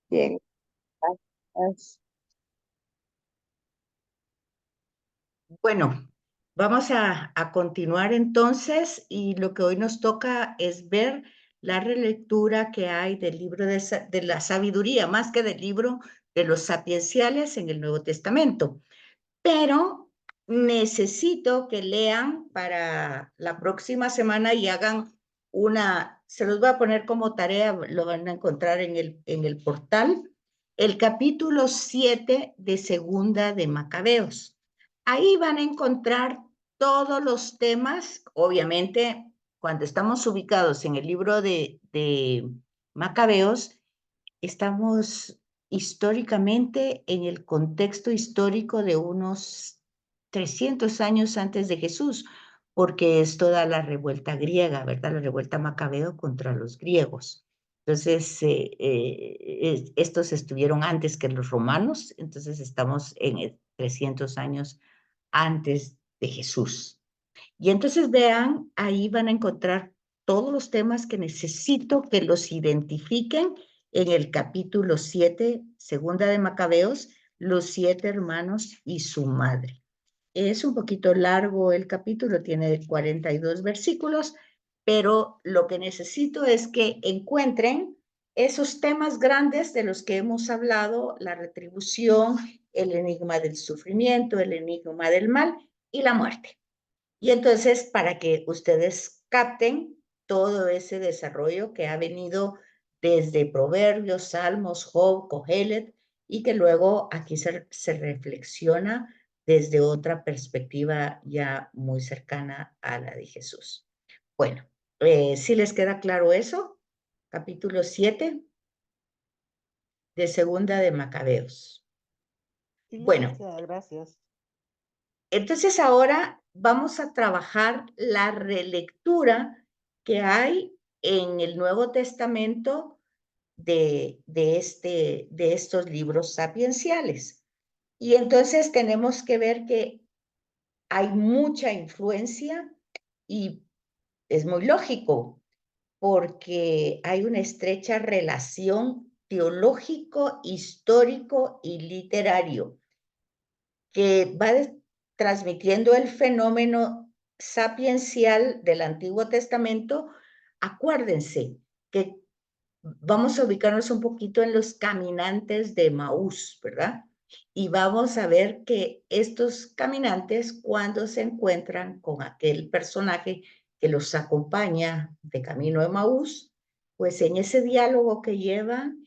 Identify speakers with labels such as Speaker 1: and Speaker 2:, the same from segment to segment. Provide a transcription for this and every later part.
Speaker 1: Bien, gracias.
Speaker 2: Bueno, vamos a continuar entonces y lo que hoy nos toca es ver la relectura que hay del libro de la sabiduría, más que del libro de los sapienciales en el Nuevo Testamento. Pero necesito que lean para la próxima semana y hagan se los voy a poner como tarea, lo van a encontrar en el portal, el capítulo 7 de Segunda de Macabeos. Ahí van a encontrar todos los temas, obviamente, cuando estamos ubicados en el libro de Macabeos, estamos históricamente en el contexto histórico de unos 300 años antes de Jesús, porque es toda la revuelta griega, ¿verdad? La revuelta macabeo contra los griegos. Entonces, estos estuvieron antes que los romanos, entonces estamos en 300 años antes de Jesús. Y entonces vean, ahí van a encontrar todos los temas que necesito que los identifiquen en el capítulo 7, segunda de Macabeos, los 7 hermanos y su madre. Es un poquito largo el capítulo, tiene 42 versículos, pero lo que necesito es que encuentren esos temas grandes de los que hemos hablado, la retribución, el enigma del sufrimiento, el enigma del mal y la muerte. Y entonces, para que ustedes capten todo ese desarrollo que ha venido desde Proverbios, Salmos, Job, Cogelet, y que luego aquí se reflexiona desde otra perspectiva ya muy cercana a la de Jesús. Bueno, ¿sí les queda claro eso? Capítulo 7 de Segunda de Macabeos.
Speaker 1: Sí,
Speaker 2: Bueno,
Speaker 1: licenciada, gracias.
Speaker 2: entonces ahora vamos a trabajar la relectura que hay en el Nuevo Testamento de estos libros sapienciales. Y entonces tenemos que ver que hay mucha influencia y es muy lógico porque hay una estrecha relación teológico, histórico y literario que va transmitiendo el fenómeno sapiencial del Antiguo Testamento. Acuérdense que vamos a ubicarnos un poquito en los caminantes de Maús, ¿verdad? Y vamos a ver que estos caminantes, cuando se encuentran con aquel personaje que los acompaña de camino de Maús, pues en ese diálogo que llevan,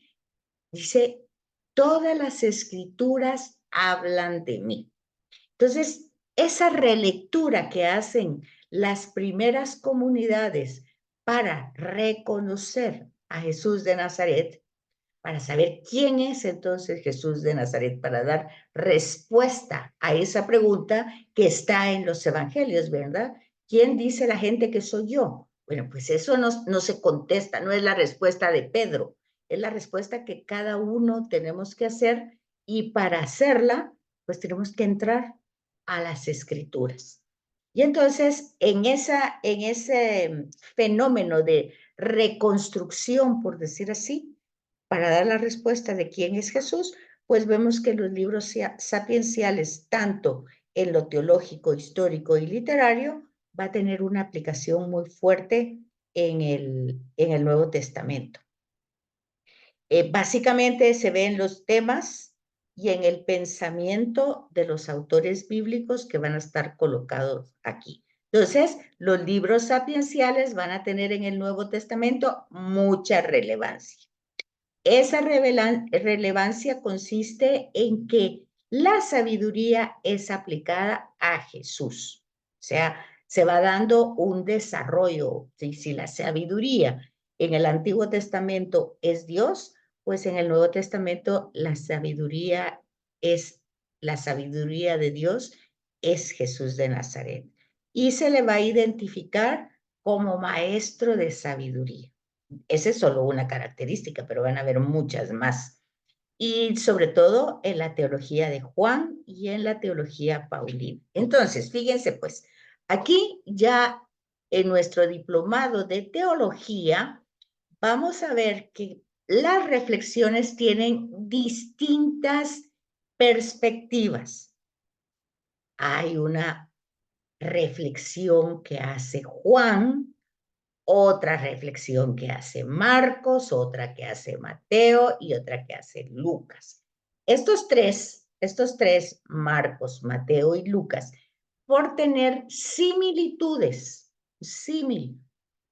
Speaker 2: dice, todas las escrituras hablan de mí. Entonces, esa relectura que hacen las primeras comunidades para reconocer a Jesús de Nazaret, para saber quién es entonces Jesús de Nazaret, para dar respuesta a esa pregunta que está en los evangelios, ¿verdad? ¿Quién dice la gente que soy yo? Bueno, pues eso no se contesta, no es la respuesta de Pedro, es la respuesta que cada uno tenemos que hacer y para hacerla, pues tenemos que entrar a las escrituras. Y entonces, en ese fenómeno de reconstrucción, por decir así, para dar la respuesta de quién es Jesús, pues vemos que los libros sapienciales, tanto en lo teológico, histórico y literario, va a tener una aplicación muy fuerte en el Nuevo Testamento. Básicamente se ven los temas y en el pensamiento de los autores bíblicos que van a estar colocados aquí. Entonces, los libros sapienciales van a tener en el Nuevo Testamento mucha relevancia. Esa relevancia consiste en que la sabiduría es aplicada a Jesús. O sea, se va dando un desarrollo. Si la sabiduría en el Antiguo Testamento es Dios, pues en el Nuevo Testamento la sabiduría de Dios es Jesús de Nazaret. Y se le va a identificar como maestro de sabiduría. Esa es solo una característica, pero van a haber muchas más. Y sobre todo en la teología de Juan y en la teología paulina. Entonces, fíjense pues, aquí ya en nuestro diplomado de teología, vamos a ver que las reflexiones tienen distintas perspectivas. Hay una reflexión que hace Juan, otra reflexión que hace Marcos, otra que hace Mateo y otra que hace Lucas. Estos tres, Marcos, Mateo y Lucas, por tener similitudes,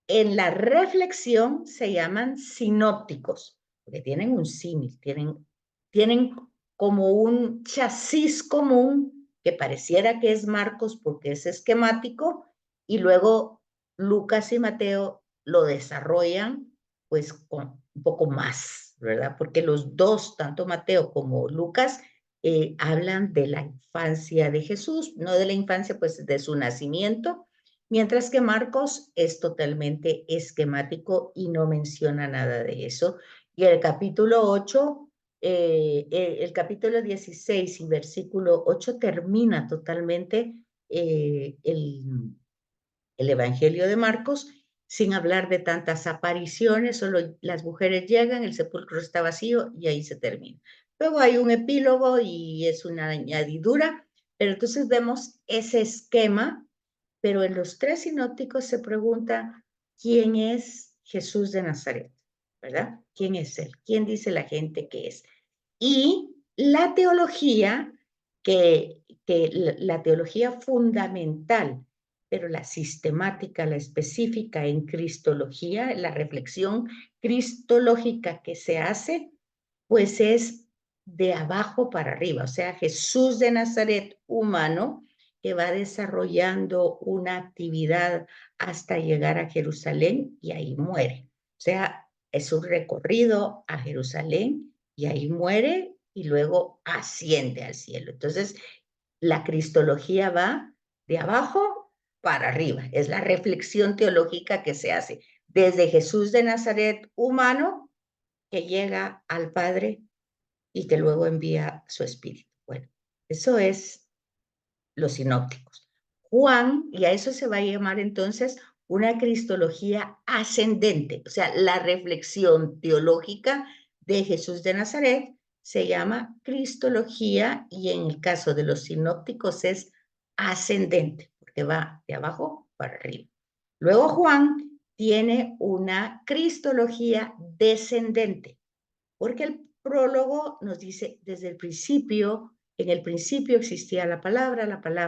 Speaker 2: en la reflexión se llaman sinópticos, porque tienen un símil, tienen como un chasis común que pareciera que es Marcos porque es esquemático, y luego Lucas y Mateo lo desarrollan pues con un poco más, ¿verdad? Porque los dos, tanto Mateo como Lucas, hablan de la infancia de Jesús, no de la infancia pues de su nacimiento, mientras que Marcos es totalmente esquemático y no menciona nada de eso. Y el capítulo 8, el capítulo 16 y versículo 8 termina totalmente el Evangelio de Marcos, sin hablar de tantas apariciones, solo las mujeres llegan, el sepulcro está vacío y ahí se termina. Luego hay un epílogo y es una añadidura, pero entonces vemos ese esquema, pero en los tres sinópticos se pregunta, ¿quién es Jesús de Nazaret? ¿Verdad? ¿Quién es él? ¿Quién dice la gente que es? Y la teología, que la teología fundamental, pero la sistemática, la específica en cristología, la reflexión cristológica que se hace, pues es de abajo para arriba, o sea, Jesús de Nazaret humano que va desarrollando una actividad hasta llegar a Jerusalén y ahí muere. O sea, es un recorrido a Jerusalén y ahí muere y luego asciende al cielo. Entonces, la cristología va de abajo para arriba. Es la reflexión teológica que se hace desde Jesús de Nazaret humano que llega al Padre y que luego envía su espíritu. Bueno, eso es los sinópticos. Juan, y a eso se va a llamar entonces una cristología ascendente, o sea, la reflexión teológica de Jesús de Nazaret se llama cristología y en el caso de los sinópticos es ascendente, porque va de abajo para arriba. Luego Juan tiene una cristología descendente, porque el prólogo nos dice desde el principio, en el principio existía la palabra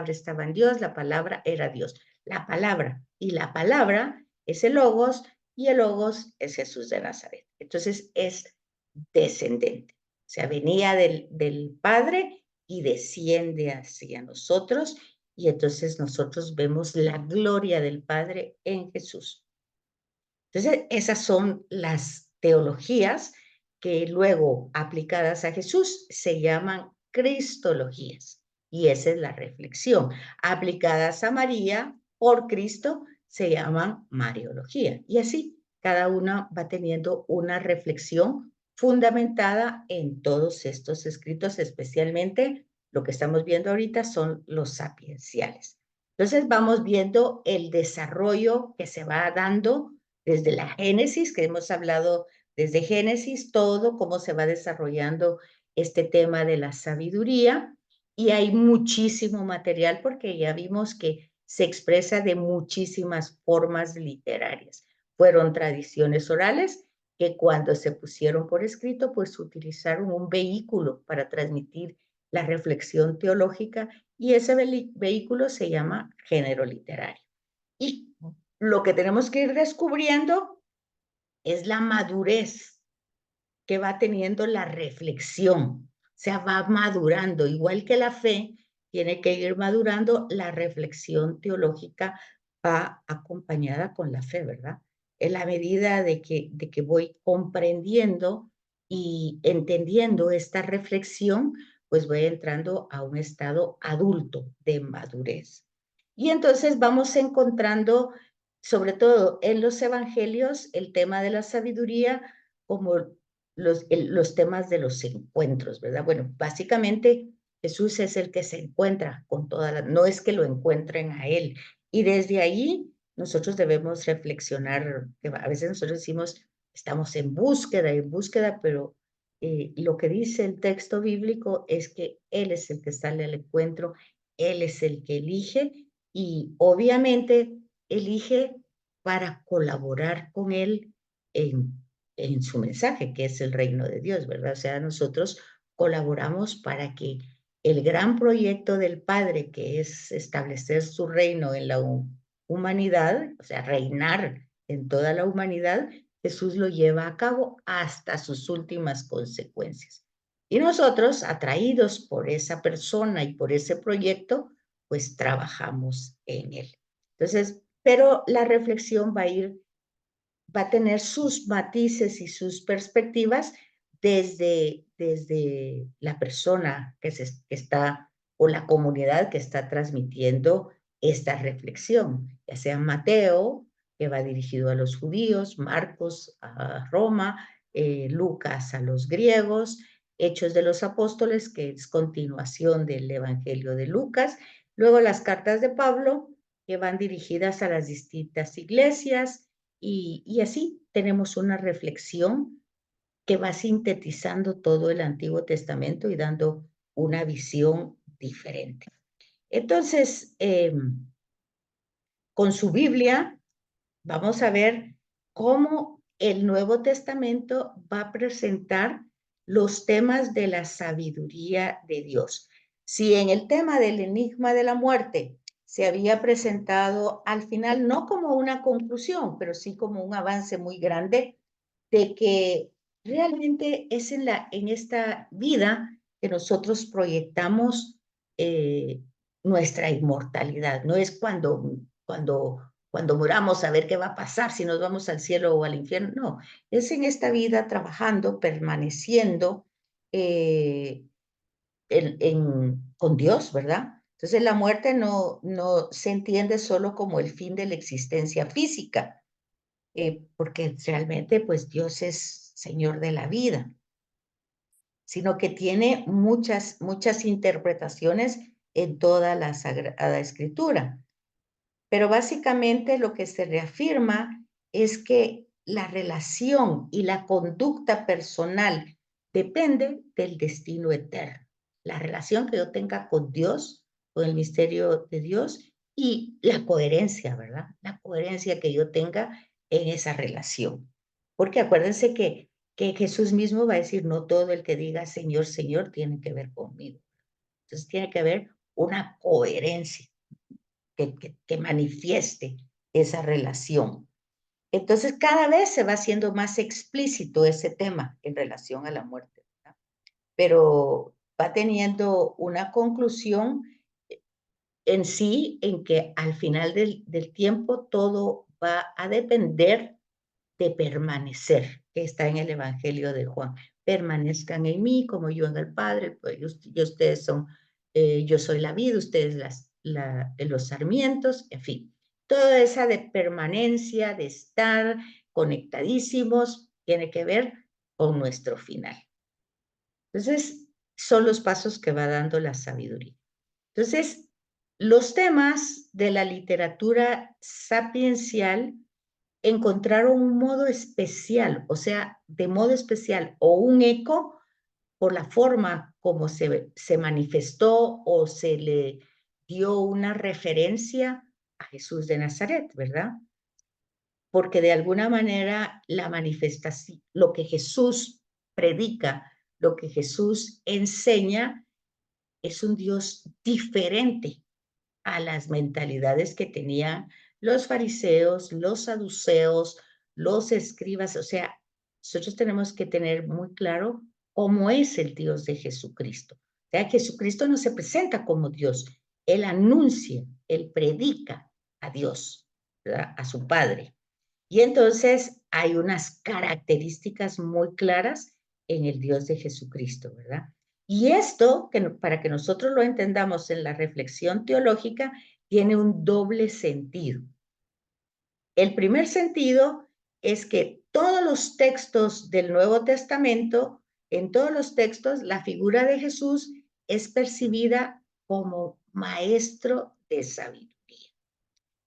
Speaker 2: estaba en Dios, la palabra era Dios. La palabra, y la palabra es el logos, y el logos es Jesús de Nazaret. Entonces es descendente, o sea, venía del Padre y desciende hacia nosotros, y entonces nosotros vemos la gloria del Padre en Jesús. Entonces, esas son las teologías que luego aplicadas a Jesús se llaman cristologías. Y esa es la reflexión. Aplicadas a María por Cristo se llaman mariología. Y así, cada una va teniendo una reflexión fundamentada en todos estos escritos, especialmente lo que estamos viendo ahorita son los sapienciales. Entonces, vamos viendo el desarrollo que se va dando desde la Génesis, que hemos hablado desde Génesis, todo cómo se va desarrollando este tema de la sabiduría, y hay muchísimo material porque ya vimos que se expresa de muchísimas formas literarias. Fueron tradiciones orales que cuando se pusieron por escrito, pues utilizaron un vehículo para transmitir la reflexión teológica y ese vehículo se llama género literario. Y lo que tenemos que ir descubriendo es la madurez que va teniendo la reflexión. O sea, va madurando, igual que la fe tiene que ir madurando, la reflexión teológica va acompañada con la fe, ¿verdad? En la medida de que voy comprendiendo y entendiendo esta reflexión, pues voy entrando a un estado adulto de madurez. Y entonces vamos encontrando, sobre todo en los evangelios, el tema de la sabiduría como los temas de los encuentros, ¿verdad? Bueno, básicamente Jesús es el que se encuentra con todas las, no es que lo encuentren a Él. Y desde ahí nosotros debemos reflexionar, que a veces nosotros decimos, estamos en búsqueda, pero lo que dice el texto bíblico es que Él es el que sale al encuentro, Él es el que elige y obviamente elige para colaborar con Él en su mensaje, que es el reino de Dios, ¿verdad? O sea, nosotros colaboramos para que el gran proyecto del Padre, que es establecer su reino en la humanidad, o sea, reinar en toda la humanidad, Jesús lo lleva a cabo hasta sus últimas consecuencias. Y nosotros, atraídos por esa persona y por ese proyecto, pues trabajamos en él. Entonces, pero la reflexión va a tener sus matices y sus perspectivas desde la persona que está o la comunidad que está transmitiendo esta reflexión, ya sea Mateo, que va dirigido a los judíos, Marcos a Roma, Lucas a los griegos, Hechos de los Apóstoles, que es continuación del Evangelio de Lucas, luego las cartas de Pablo, que van dirigidas a las distintas iglesias, y así tenemos una reflexión que va sintetizando todo el Antiguo Testamento y dando una visión diferente. Entonces, con su Biblia, vamos a ver cómo el Nuevo Testamento va a presentar los temas de la sabiduría de Dios. Si en el tema del enigma de la muerte se había presentado al final no como una conclusión, pero sí como un avance muy grande de que realmente es en esta vida que nosotros proyectamos nuestra inmortalidad. No es cuando muramos a ver qué va a pasar, si nos vamos al cielo o al infierno. No, es en esta vida trabajando, permaneciendo con Dios, ¿verdad? Entonces la muerte no se entiende solo como el fin de la existencia física, porque realmente pues Dios es Señor de la vida, sino que tiene muchas interpretaciones en toda la Sagrada Escritura. Pero básicamente lo que se reafirma es que la relación y la conducta personal depende del destino eterno. La relación que yo tenga con Dios, con el misterio de Dios y la coherencia, ¿verdad? La coherencia que yo tenga en esa relación. Porque acuérdense que Jesús mismo va a decir, no todo el que diga Señor, Señor tiene que ver conmigo. Entonces tiene que haber una coherencia que manifieste esa relación. Entonces, cada vez se va haciendo más explícito ese tema en relación a la muerte, ¿verdad? Pero va teniendo una conclusión en sí, en que al final del tiempo todo va a depender de permanecer, que está en el Evangelio de Juan. Permanezcan en mí como yo en el Padre, pues ustedes son, yo soy la vid, ustedes los sarmientos, en fin. Toda esa de permanencia, de estar conectadísimos, tiene que ver con nuestro final. Entonces, son los pasos que va dando la sabiduría. Entonces, los temas de la literatura sapiencial encontraron un modo especial, o sea, de modo especial, o un eco por la forma como se manifestó o se le dio una referencia a Jesús de Nazaret, ¿verdad? Porque de alguna manera la manifestación, lo que Jesús predica, lo que Jesús enseña, es un Dios diferente a las mentalidades que tenían los fariseos, los saduceos, los escribas. O sea, nosotros tenemos que tener muy claro cómo es el Dios de Jesucristo. O sea, Jesucristo no se presenta como Dios, Él anuncia, Él predica a Dios, ¿verdad? A su Padre. Y entonces hay unas características muy claras en el Dios de Jesucristo, ¿verdad? Y esto, para que nosotros lo entendamos en la reflexión teológica, tiene un doble sentido. El primer sentido es que todos los textos del Nuevo Testamento, en todos los textos, la figura de Jesús es percibida como maestro de sabiduría.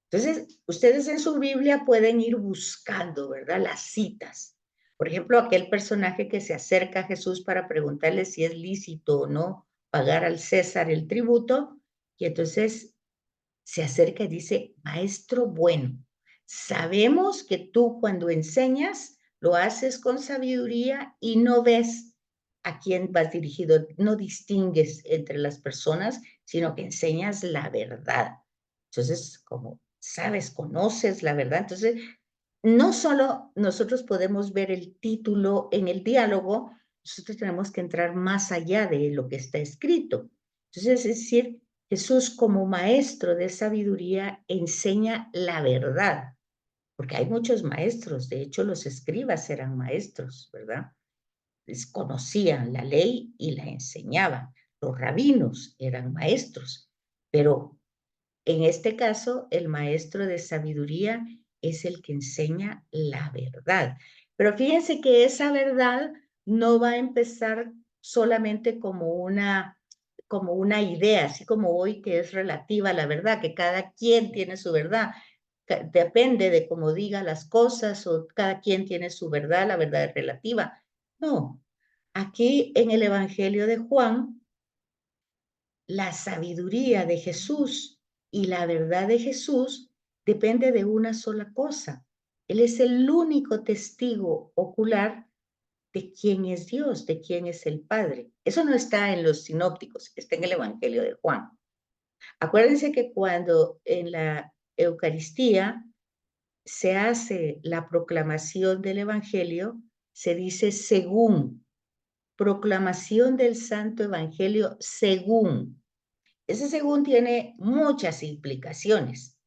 Speaker 2: Entonces, ustedes en su Biblia pueden ir buscando, ¿verdad? Las citas. Por ejemplo, aquel personaje que se acerca a Jesús para preguntarle si es lícito o no pagar al César el tributo, y entonces se acerca y dice, maestro bueno, sabemos que tú cuando enseñas lo haces con sabiduría y no ves a quién vas dirigido, no distingues entre las personas, sino que enseñas la verdad. Entonces, como sabes, conoces la verdad, entonces no solo nosotros podemos ver el título en el diálogo, nosotros tenemos que entrar más allá de lo que está escrito. Entonces, es decir, Jesús como maestro de sabiduría enseña la verdad, porque hay muchos maestros, de hecho los escribas eran maestros, ¿verdad? Conocían la ley y la enseñaban. Los rabinos eran maestros, pero en este caso, el maestro de sabiduría es el que enseña la verdad. Pero fíjense que esa verdad no va a empezar solamente como una idea, así como hoy que es relativa a la verdad, que cada quien tiene su verdad. Depende de cómo diga las cosas o cada quien tiene su verdad, la verdad es relativa. No, aquí en el Evangelio de Juan, la sabiduría de Jesús y la verdad de Jesús depende de una sola cosa. Él es el único testigo ocular de quién es Dios, de quién es el Padre. Eso no está en los sinópticos, está en el Evangelio de Juan. Acuérdense que cuando en la Eucaristía se hace la proclamación del Evangelio, se dice según, proclamación del Santo Evangelio según. Ese según tiene muchas implicaciones,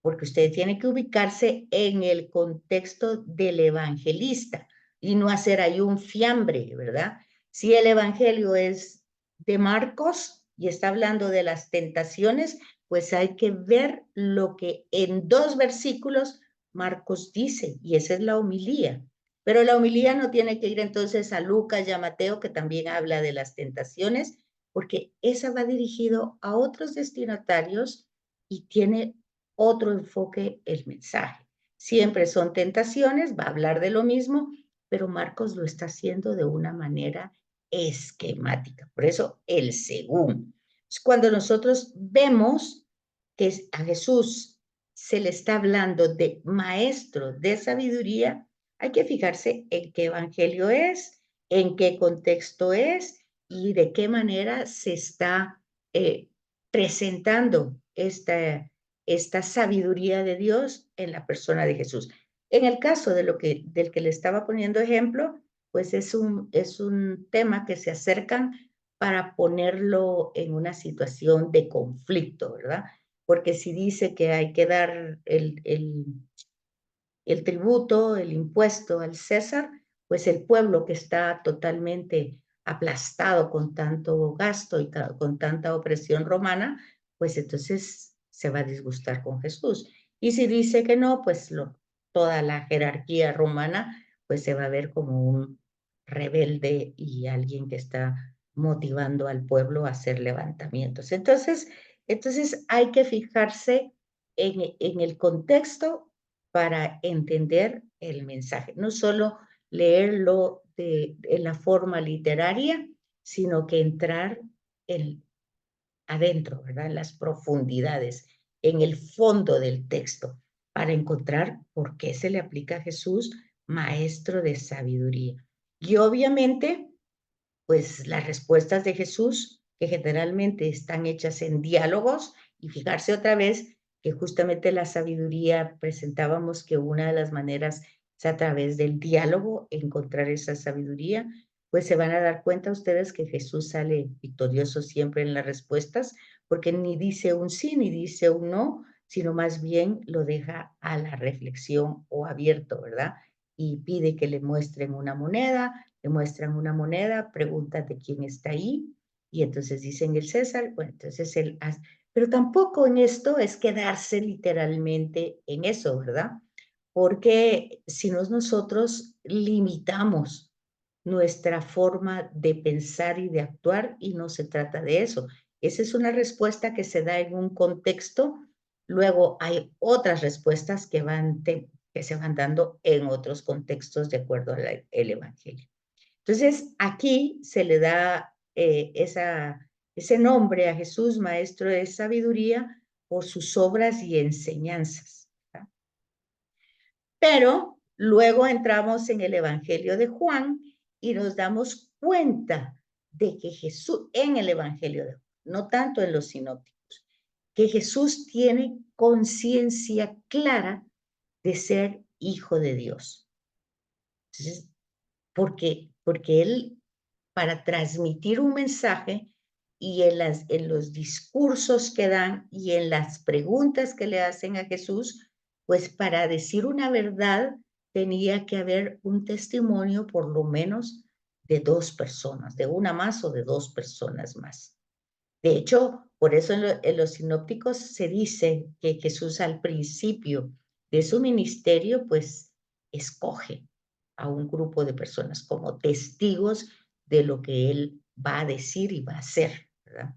Speaker 2: porque usted tiene que ubicarse en el contexto del evangelista y no hacer ahí un fiambre, ¿verdad? Si el evangelio es de Marcos y está hablando de las tentaciones, pues hay que ver lo que en 2 versículos Marcos dice, y esa es la homilía. Pero la homilía no tiene que ir entonces a Lucas y a Mateo, que también habla de las tentaciones, porque esa va dirigido a otros destinatarios y tiene otro enfoque el mensaje. Siempre son tentaciones, va a hablar de lo mismo, pero Marcos lo está haciendo de una manera esquemática. Por eso el según. Cuando nosotros vemos que a Jesús se le está hablando de maestro de sabiduría, hay que fijarse en qué evangelio es, en qué contexto es y de qué manera se está presentando esta sabiduría de Dios en la persona de Jesús. En el caso del que le estaba poniendo ejemplo, pues es un tema que se acercan para ponerlo en una situación de conflicto, ¿verdad? Porque si dice que hay que dar el tributo, el impuesto al César, pues el pueblo que está totalmente aplastado con tanto gasto y con tanta opresión romana, pues entonces se va a disgustar con Jesús. Y si dice que no, pues toda la jerarquía romana, pues se va a ver como un rebelde y alguien que está motivando al pueblo a hacer levantamientos. Entonces hay que fijarse en el contexto para entender el mensaje. No solo leerlo en la forma literaria, sino que entrar adentro, ¿verdad? En las profundidades, en el fondo del texto, para encontrar por qué se le aplica a Jesús maestro de sabiduría. Y obviamente, pues las respuestas de Jesús, que generalmente están hechas en diálogos, y fijarse otra vez que justamente la sabiduría presentábamos que una de las maneras es a través del diálogo encontrar esa sabiduría, pues se van a dar cuenta ustedes que Jesús sale victorioso siempre en las respuestas, porque ni dice un sí ni dice un no, sino más bien lo deja a la reflexión o abierto, ¿verdad? Y pide que le muestren una moneda, le muestran una moneda, preguntan de quién está ahí, y entonces dicen el César, bueno, entonces él hace, pero tampoco en esto es quedarse literalmente en eso, ¿verdad? Porque si no nosotros limitamos nuestra forma de pensar y de actuar y no se trata de eso. Esa es una respuesta que se da en un contexto, luego hay otras respuestas que van que se van dando en otros contextos de acuerdo al Evangelio. Entonces, aquí se le da ese nombre a Jesús, maestro de sabiduría, por sus obras y enseñanzas. ¿Verdad? Pero luego entramos en el Evangelio de Juan y nos damos cuenta de que Jesús, en el Evangelio de Juan, no tanto en los sinópticos, que Jesús tiene conciencia clara de ser hijo de Dios. Entonces, porque él, para transmitir un mensaje y en los discursos que dan y en las preguntas que le hacen a Jesús, pues para decir una verdad tenía que haber un testimonio por lo menos de dos personas, de una más o de dos personas más. De hecho, por eso en los sinópticos se dice que Jesús al principio de su ministerio, pues escoge a un grupo de personas como testigos de lo que él va a decir y va a hacer, ¿verdad?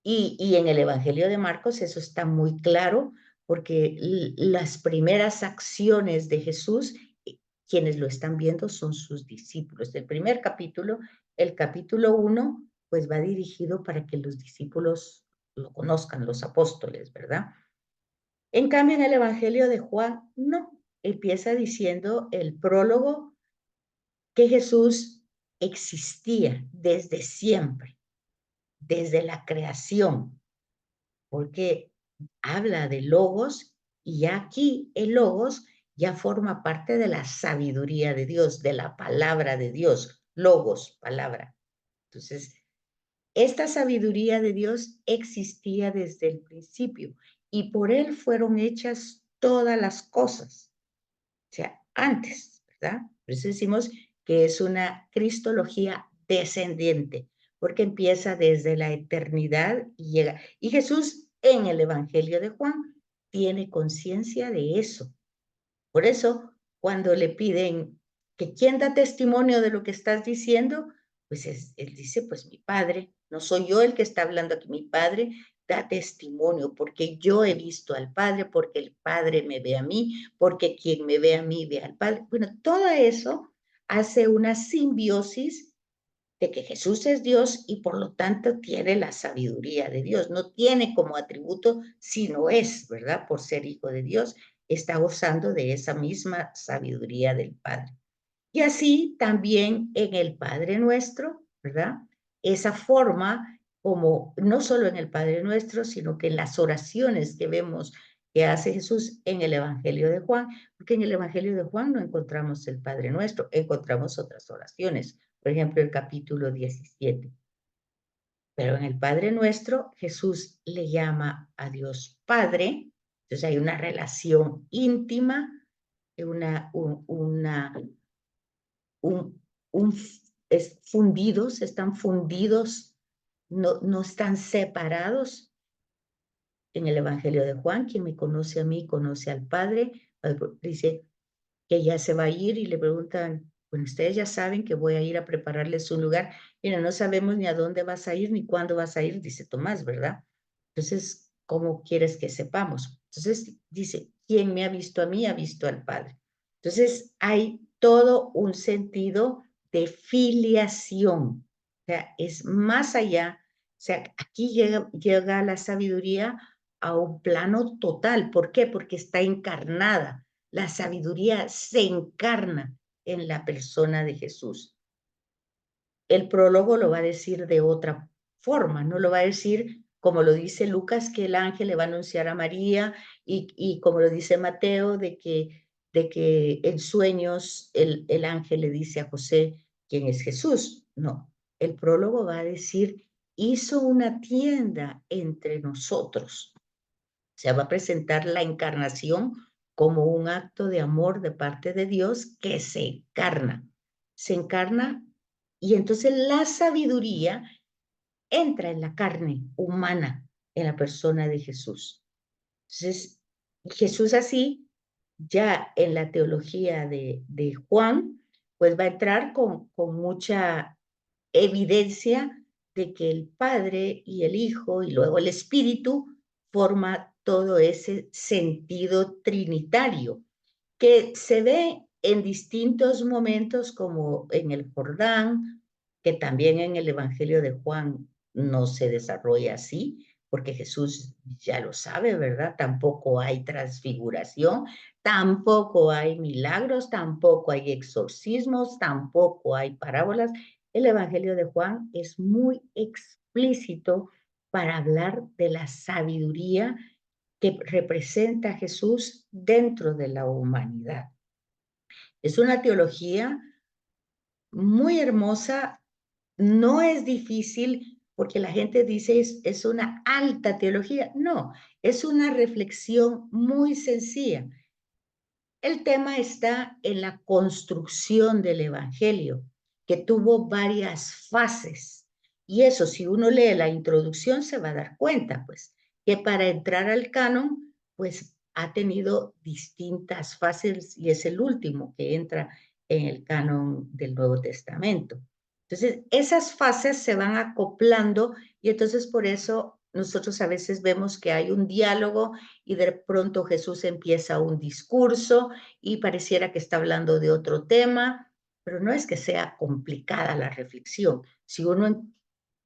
Speaker 2: Y en el Evangelio de Marcos eso está muy claro, porque las primeras acciones de Jesús, quienes lo están viendo son sus discípulos. El primer capítulo, el capítulo 1, pues va dirigido para que los discípulos lo conozcan, los apóstoles, ¿verdad? En cambio, en el Evangelio de Juan, no. Empieza diciendo el prólogo que Jesús existía desde siempre, desde la creación, porque habla de logos y ya aquí el logos ya forma parte de la sabiduría de Dios, de la palabra de Dios, logos, palabra. Entonces, esta sabiduría de Dios existía desde el principio y por él fueron hechas todas las cosas, o sea, antes, ¿verdad? Por eso decimos que es una cristología descendiente, porque empieza desde la eternidad y llega. Y Jesús en el Evangelio de Juan tiene conciencia de eso. Por eso, cuando le piden que quién da testimonio de lo que estás diciendo, pues él dice, pues mi padre, no soy yo el que está hablando aquí, mi padre da testimonio, porque yo he visto al Padre, porque el Padre me ve a mí, porque quien me ve a mí ve al Padre. Bueno, todo eso hace una simbiosis de que Jesús es Dios y por lo tanto tiene la sabiduría de Dios. No tiene como atributo, sino es, ¿verdad? Por ser hijo de Dios, está gozando de esa misma sabiduría del Padre. Y así también en el Padre Nuestro, ¿verdad? Esa forma como no solo en el Padre Nuestro, sino que en las oraciones que vemos que hace Jesús en el Evangelio de Juan, porque en el Evangelio de Juan no encontramos el Padre Nuestro, encontramos otras oraciones, por ejemplo, el capítulo 17. Pero en el Padre Nuestro, Jesús le llama a Dios Padre, entonces hay una relación íntima, una un fundidos, están fundidos, no están separados. En el Evangelio de Juan, quien me conoce a mí, conoce al Padre. Dice que ya se va a ir y le preguntan, bueno, ustedes ya saben que voy a ir a prepararles un lugar. Mira, no sabemos ni a dónde vas a ir ni cuándo vas a ir, dice Tomás, ¿verdad? Entonces, ¿cómo quieres que sepamos? Entonces dice, quien me ha visto a mí, ha visto al Padre. Entonces, hay todo un sentido de filiación. O sea, es más allá. O sea, aquí llega la sabiduría a un plano total. ¿Por qué? Porque está encarnada. La sabiduría se encarna en la persona de Jesús. El prólogo lo va a decir de otra forma, no lo va a decir como lo dice Lucas, que el ángel le va a anunciar a María, y como lo dice Mateo, de que en sueños el ángel le dice a José quién es Jesús. No, el prólogo va a decir, hizo una tienda entre nosotros. O sea, va a presentar la encarnación como un acto de amor de parte de Dios que se encarna. Se encarna y entonces la sabiduría entra en la carne humana, en la persona de Jesús. Entonces, Jesús así, ya en la teología de Juan, pues va a entrar con mucha evidencia de que el Padre y el Hijo y luego el Espíritu forma todo ese sentido trinitario. que se ve en distintos momentos, como en el Jordán, que también en el Evangelio de Juan no se desarrolla así, porque Jesús ya lo sabe, ¿verdad? Tampoco hay transfiguración, tampoco hay milagros, tampoco hay exorcismos, tampoco hay parábolas. El Evangelio de Juan es muy explícito para hablar de la sabiduría que representa a Jesús dentro de la humanidad. Es una teología muy hermosa, no es difícil porque la gente dice es una alta teología. No, es una reflexión muy sencilla. El tema está en la construcción del Evangelio, que tuvo varias fases. Y eso, si uno lee la introducción, se va a dar cuenta, pues, que para entrar al canon, pues, ha tenido distintas fases y es el último que entra en el canon del Nuevo Testamento. Entonces, esas fases se van acoplando y entonces por eso nosotros a veces vemos que hay un diálogo y de pronto Jesús empieza un discurso y pareciera que está hablando de otro tema, pero no es que sea complicada la reflexión. Si uno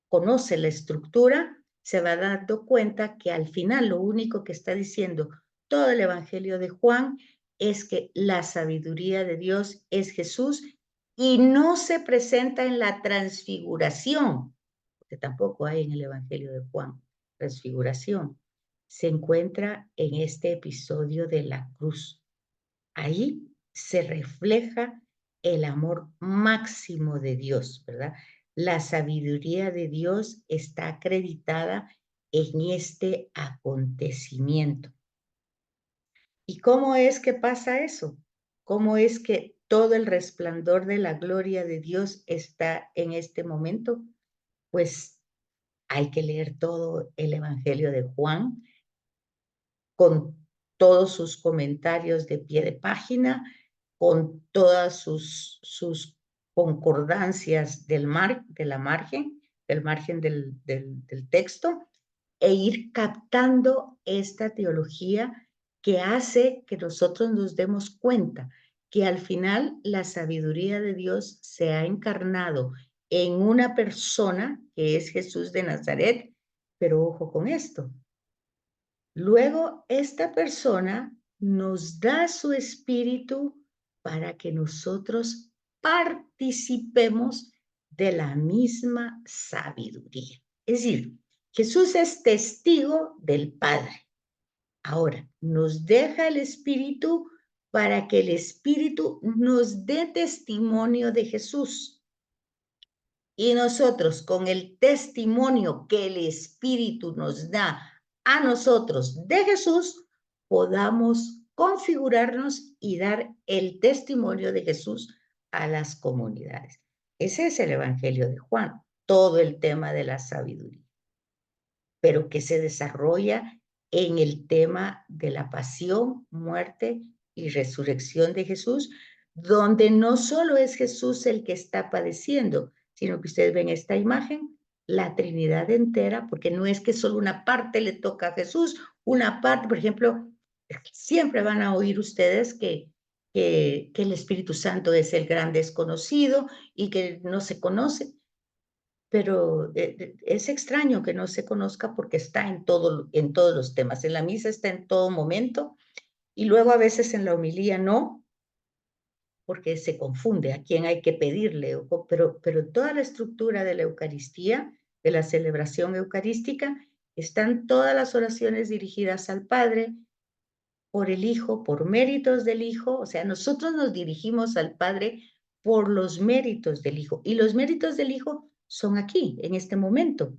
Speaker 2: conoce la estructura, se va dando cuenta que al final lo único que está diciendo todo el Evangelio de Juan es que la sabiduría de Dios es Jesús y no se presenta en la transfiguración, porque tampoco hay en el Evangelio de Juan transfiguración. Se encuentra en este episodio de la cruz. Ahí se refleja el amor máximo de Dios, ¿verdad? La sabiduría de Dios está acreditada en este acontecimiento. ¿Y cómo es que pasa eso? ¿Cómo es que todo el resplandor de la gloria de Dios está en este momento? Pues hay que leer todo el Evangelio de Juan con todos sus comentarios de pie de página, con todas sus concordancias del margen del texto, e ir captando esta teología que hace que nosotros nos demos cuenta que al final la sabiduría de Dios se ha encarnado en una persona que es Jesús de Nazaret, pero ojo con esto, luego, esta persona nos da su espíritu para que nosotros participemos de la misma sabiduría. Es decir, Jesús es testigo del Padre. Ahora, nos deja el espíritu para que el espíritu nos dé testimonio de Jesús. Y nosotros, con el testimonio que el Espíritu nos da a nosotros de Jesús, podamos configurarnos y dar el testimonio de Jesús a las comunidades. Ese es el Evangelio de Juan, todo el tema de la sabiduría, pero que se desarrolla en el tema de la pasión, muerte y resurrección de Jesús, donde no solo es Jesús el que está padeciendo, sino que ustedes ven esta imagen, la Trinidad entera, porque no es que solo una parte le toca a Jesús, una parte, por ejemplo, siempre van a oír ustedes que el Espíritu Santo es el gran desconocido y que no se conoce, pero es extraño que no se conozca porque está en todos los temas. En la misa está en todo momento y luego a veces en la homilía no, porque se confunde a quién hay que pedirle, pero toda la estructura de la Eucaristía, de la celebración eucarística, están todas las oraciones dirigidas al Padre, por el Hijo, por méritos del Hijo, o sea, nosotros nos dirigimos al Padre por los méritos del Hijo, y los méritos del Hijo son aquí, en este momento,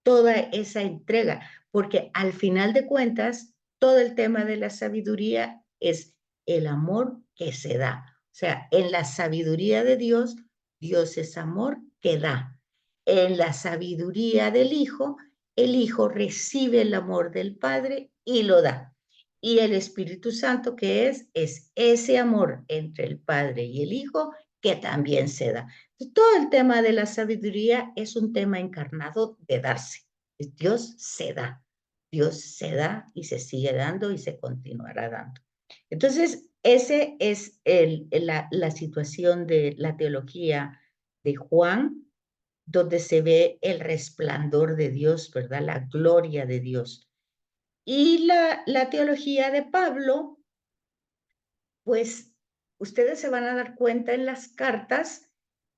Speaker 2: toda esa entrega, porque al final de cuentas, todo el tema de la sabiduría es el amor que se da. O sea, en la sabiduría de Dios, Dios es amor que da. En la sabiduría del Hijo, el Hijo recibe el amor del Padre y lo da. Y el Espíritu Santo, que es ese amor entre el Padre y el Hijo que también se da. Todo el tema de la sabiduría es un tema encarnado de darse. Dios se da. Dios se da y se sigue dando y se continuará dando. Entonces, ese es la situación de la teología de Juan, donde se ve el resplandor de Dios, ¿verdad? La gloria de Dios. Y la teología de Pablo, pues ustedes se van a dar cuenta en las cartas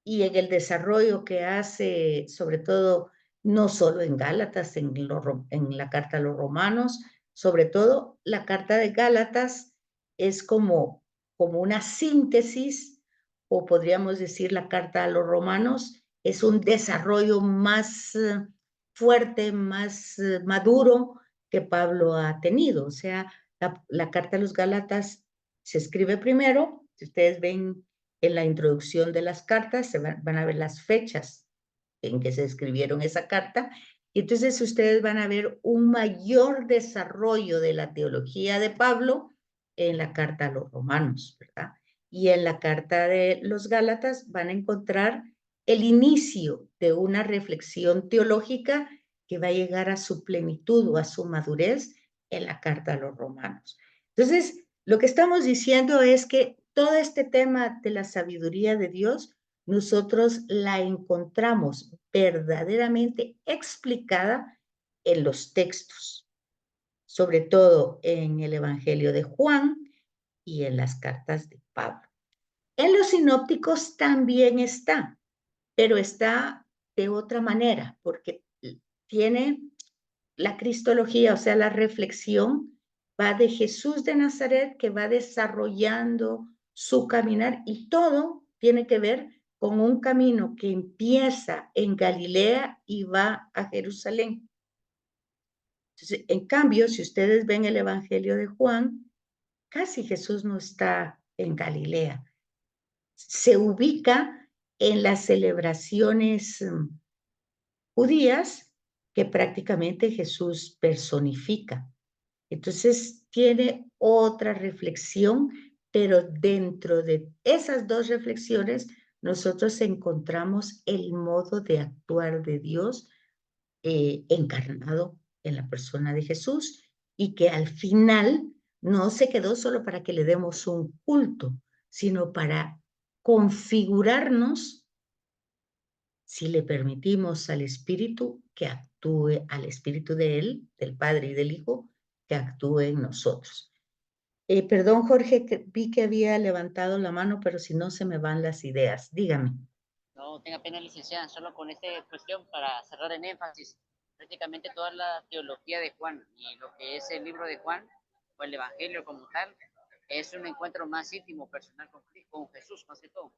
Speaker 2: y en el desarrollo que hace, sobre todo, no solo en Gálatas, en la carta a los romanos, sobre todo la carta de Gálatas es como una síntesis, o podríamos decir la carta a los romanos, es un desarrollo más fuerte, más maduro que Pablo ha tenido. O sea, la carta a los Gálatas se escribe primero. Si ustedes ven en la introducción de las cartas, van a ver las fechas en que se escribieron esa carta, y entonces ustedes van a ver un mayor desarrollo de la teología de Pablo en la carta a los romanos, ¿verdad? Y en la carta de los Gálatas van a encontrar el inicio de una reflexión teológica que va a llegar a su plenitud o a su madurez en la carta a los romanos. Entonces, lo que estamos diciendo es que todo este tema de la sabiduría de Dios, nosotros la encontramos verdaderamente explicada en los textos, sobre todo en el Evangelio de Juan y en las cartas de Pablo. En los sinópticos también está, pero está de otra manera, porque tiene la cristología, o sea, la reflexión, va de Jesús de Nazaret, que va desarrollando su caminar, y todo tiene que ver con un camino que empieza en Galilea y va a Jerusalén. Entonces, en cambio, si ustedes ven el Evangelio de Juan, casi Jesús no está en Galilea. Se ubica en las celebraciones judías que prácticamente Jesús personifica. Entonces tiene otra reflexión, pero dentro de esas dos reflexiones nosotros encontramos el modo de actuar de Dios encarnado en la persona de Jesús, y que al final no se quedó solo para que le demos un culto, sino para configurarnos, si le permitimos al Espíritu que actúe, al Espíritu de Él, del Padre y del Hijo, que actúe en nosotros. Perdón, Jorge, que vi que había levantado la mano, pero si no se me van las ideas. Dígame.
Speaker 3: No tenga pena, licenciada, solo con esta cuestión para cerrar en énfasis prácticamente toda la teología de Juan y lo que es el libro de Juan o el Evangelio como tal, es un encuentro más íntimo, personal con Jesús, más que todo.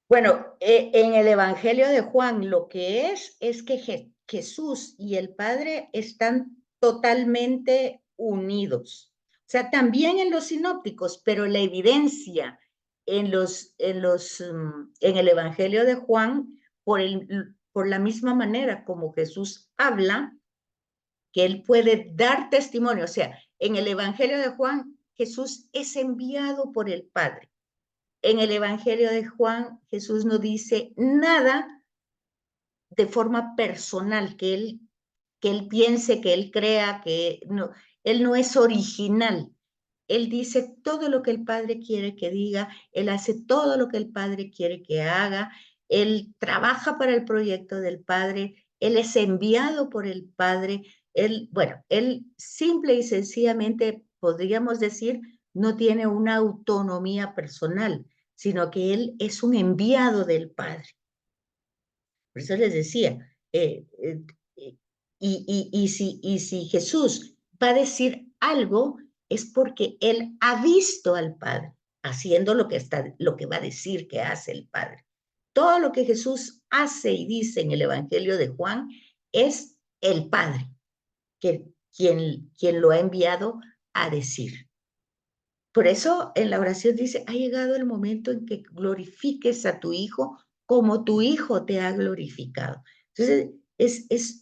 Speaker 2: Bueno, en el Evangelio de Juan lo que es que Jesús y el Padre están totalmente unidos. O sea, también en los sinópticos, pero la evidencia en el Evangelio de Juan, por la misma manera como Jesús habla, que él puede dar testimonio. O sea, en el Evangelio de Juan, Jesús es enviado por el Padre. En el Evangelio de Juan, Jesús no dice nada de forma personal, que él piense, que él crea, él no es original. Él dice todo lo que el Padre quiere que diga, él hace todo lo que el Padre quiere que haga, él trabaja para el proyecto del Padre, él es enviado por el Padre, él simple y sencillamente, podríamos decir, no tiene una autonomía personal, sino que él es un enviado del Padre. Por eso les decía, si Jesús va a decir algo, es porque él ha visto al Padre haciendo lo que va a decir que hace el Padre. Todo lo que Jesús hace y dice en el Evangelio de Juan es el Padre, quien lo ha enviado a decir. Por eso en la oración dice, ha llegado el momento en que glorifiques a tu Hijo como tu Hijo te ha glorificado. Entonces,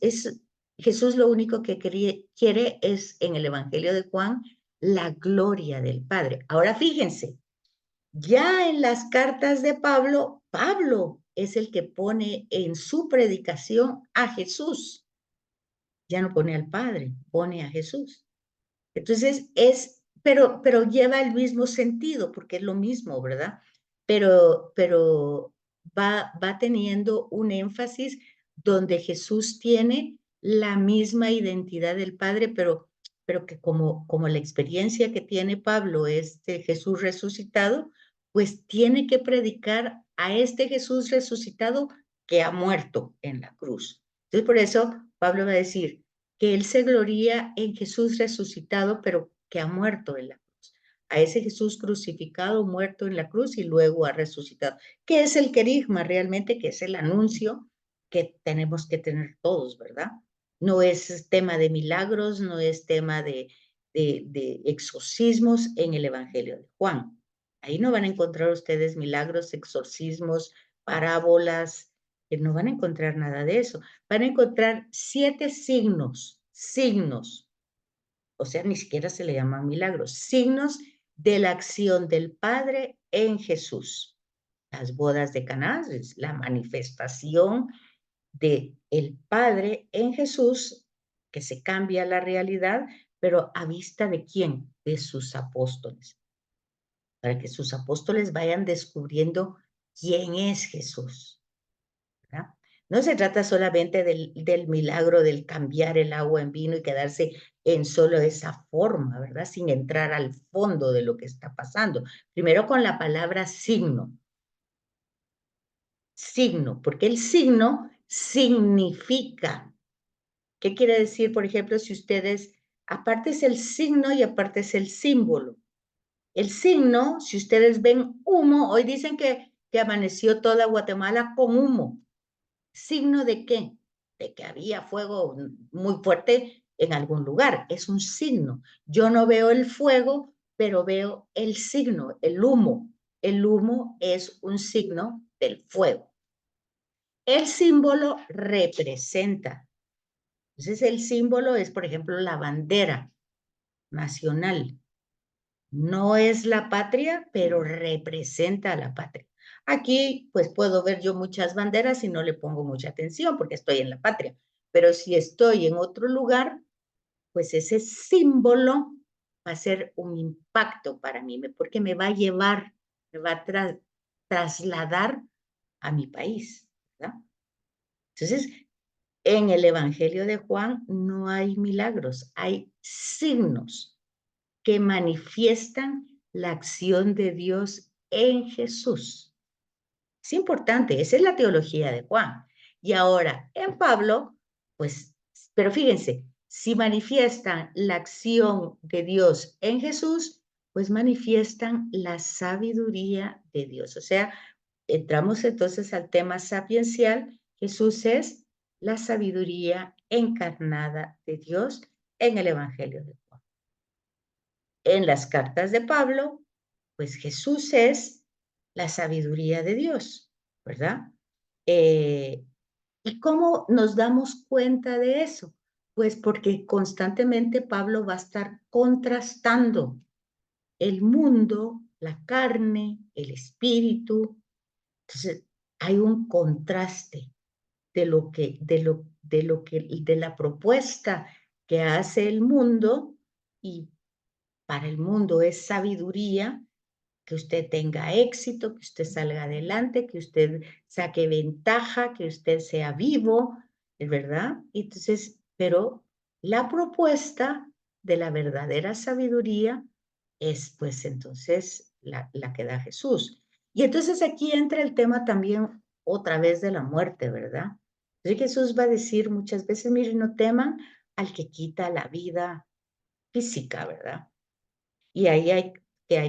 Speaker 2: Jesús lo único que quiere es, en el Evangelio de Juan, la gloria del Padre. Ahora fíjense, ya en las cartas de Pablo, Pablo es el que pone en su predicación a Jesús. Ya no pone al Padre, pone a Jesús. Entonces, es pero lleva el mismo sentido, porque es lo mismo, ¿verdad? Pero va teniendo un énfasis donde Jesús tiene la misma identidad del Padre, pero que como la experiencia que tiene Pablo es de Jesús resucitado, pues tiene que predicar a este Jesús resucitado que ha muerto en la cruz. Entonces, por eso Pablo va a decir que él se gloría en Jesús resucitado, pero que ha muerto en la cruz. A ese Jesús crucificado, muerto en la cruz y luego ha resucitado. ¿Qué es el querigma realmente? Que es el anuncio que tenemos que tener todos, ¿verdad? No es tema de milagros, no es tema de exorcismos en el Evangelio de Juan. Ahí no van a encontrar ustedes milagros, exorcismos, parábolas, que no van a encontrar nada de eso. Van a encontrar 7 signos, o sea, ni siquiera se le llaman milagros, signos de la acción del Padre en Jesús. Las bodas de Caná es la manifestación de el Padre en Jesús, que se cambia la realidad, pero a vista de quién? De sus apóstoles, para que sus apóstoles vayan descubriendo quién es Jesús, ¿verdad? No se trata solamente del milagro del cambiar el agua en vino y quedarse en solo esa forma, ¿verdad? Sin entrar al fondo de lo que está pasando. Primero con la palabra signo. Signo, porque el signo significa. ¿Qué quiere decir, por ejemplo, si ustedes, aparte es el signo y aparte es el símbolo? El signo, si ustedes ven humo, hoy dicen que amaneció toda Guatemala con humo. ¿Signo de qué? De que había fuego muy fuerte en algún lugar. Es un signo. Yo no veo el fuego, pero veo el signo, el humo. El humo es un signo del fuego. El símbolo representa. Entonces, el símbolo es, por ejemplo, la bandera nacional. No es la patria, pero representa a la patria. Aquí, pues puedo ver yo muchas banderas y no le pongo mucha atención porque estoy en la patria. Pero si estoy en otro lugar, pues ese símbolo va a ser un impacto para mí, porque me va a llevar, me va a trasladar a mi país, ¿verdad? Entonces, en el Evangelio de Juan no hay milagros, hay signos que manifiestan la acción de Dios en Jesús. Es importante, esa es la teología de Juan. Y ahora, en Pablo, pues, pero fíjense, si manifiestan la acción de Dios en Jesús, pues manifiestan la sabiduría de Dios. O sea, entramos entonces al tema sapiencial. Jesús es la sabiduría encarnada de Dios en el Evangelio de Juan. En las cartas de Pablo, pues Jesús es la sabiduría de Dios, ¿verdad? ¿Y cómo nos damos cuenta de eso? Pues porque constantemente Pablo va a estar contrastando el mundo, la carne, el espíritu. Entonces, hay un contraste de la propuesta que hace el mundo, y para el mundo es sabiduría, que usted tenga éxito, que usted salga adelante, que usted saque ventaja, que usted sea vivo, ¿es verdad? Entonces, pero la propuesta de la verdadera sabiduría es pues entonces la que da Jesús. Y entonces aquí entra el tema también otra vez de la muerte, ¿verdad? Entonces Jesús va a decir muchas veces, miren, no teman al que quita la vida física, ¿verdad? Y ahí hay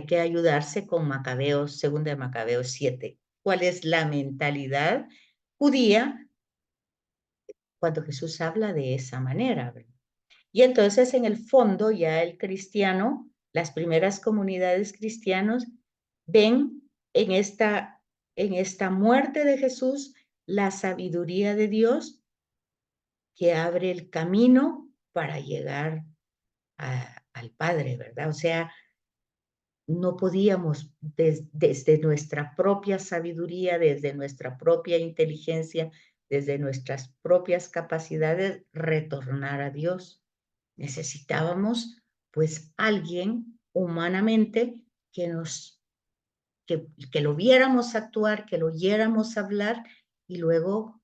Speaker 2: que ayudarse con Macabeos, segunda de Macabeos 7. ¿Cuál es la mentalidad judía cuando Jesús habla de esa manera? ¿Verdad? Y entonces, en el fondo, ya el cristiano, las primeras comunidades cristianas ven en esta muerte de Jesús la sabiduría de Dios que abre el camino para llegar al Padre, ¿verdad? O sea, no podíamos desde nuestra propia sabiduría, desde nuestra propia inteligencia, desde nuestras propias capacidades, retornar a Dios. Necesitábamos, pues, alguien humanamente, que lo viéramos actuar, que lo oyéramos hablar y luego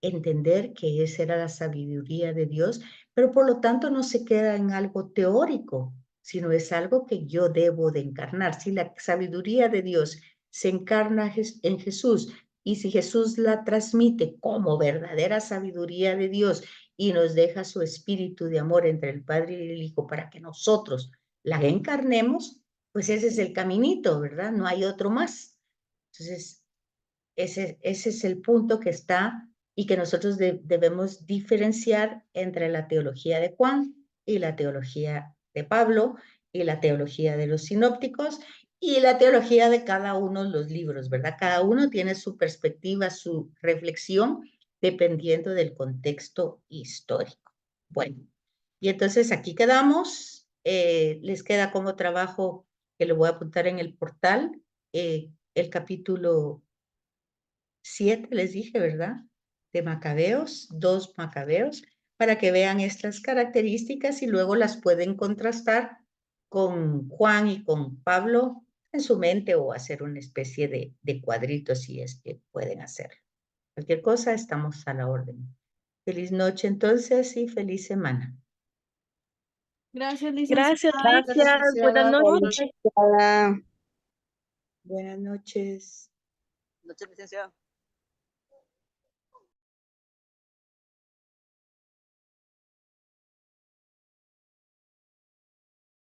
Speaker 2: entender que esa era la sabiduría de Dios, pero por lo tanto no se queda en algo teórico, sino es algo que yo debo de encarnar. Si la sabiduría de Dios se encarna en Jesús y si Jesús la transmite como verdadera sabiduría de Dios y nos deja su espíritu de amor entre el Padre y el Hijo para que nosotros la encarnemos, pues ese es el caminito, ¿verdad? No hay otro más. Entonces, ese es el punto que está y que nosotros debemos diferenciar entre la teología de Juan y la teología de Pablo y la teología de los sinópticos y la teología de cada uno de los libros, ¿verdad? Cada uno tiene su perspectiva, su reflexión, dependiendo del contexto histórico. Bueno, y entonces aquí quedamos. Les queda como trabajo que lo voy a apuntar en el portal, el capítulo 7, les dije, ¿verdad? De Macabeos, 2 Macabeos, para que vean estas características y luego las pueden contrastar con Juan y con Pablo en su mente o hacer una especie de cuadrito si es que pueden hacerlo. Cualquier cosa, estamos a la orden. Feliz noche entonces y feliz semana.
Speaker 4: Gracias, licenciada.
Speaker 1: Gracias, buenas noches.
Speaker 2: Buenas noches.
Speaker 3: Noche, licenciado.